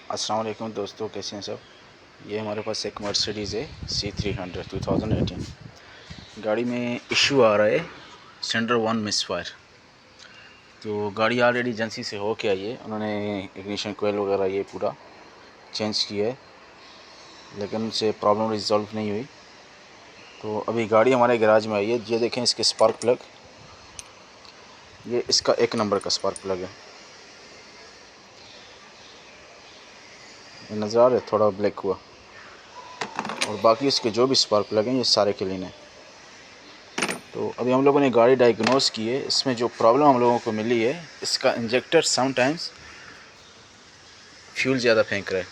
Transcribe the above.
अस्सलाम वालेकुम दोस्तों, कैसे हैं सब। ये हमारे पास एक मर्सिडीज़ है C300 2018। गाड़ी में इशू आ रहा है सेंडर 1 मिसफायर। तो गाड़ी ऑलरेडी एजेंसी से हो के आई है, उन्होंने इग्निशन कोयल वगैरह ये पूरा चेंज किया है, लेकिन उनसे प्रॉब्लम रिजॉल्व नहीं हुई। तो अभी गाड़ी हमारे गैराज में आई है। ये देखें इसके स्पार्क प्लग, ये इसका 1 नंबर का स्पार्क प्लग है। ये नज़र आ रहा है, थोड़ा ब्लैक हुआ। और बाकी इसके जो भी स्पार्क प्लग हैं ये सारे क्लीन हैं। तो अभी हम लोगों ने गाड़ी डायग्नोस की है। इसमें जो प्रॉब्लम हम लोगों को मिली है, इसका इंजेक्टर समटाइम्स फ्यूल ज़्यादा फेंक रहा है।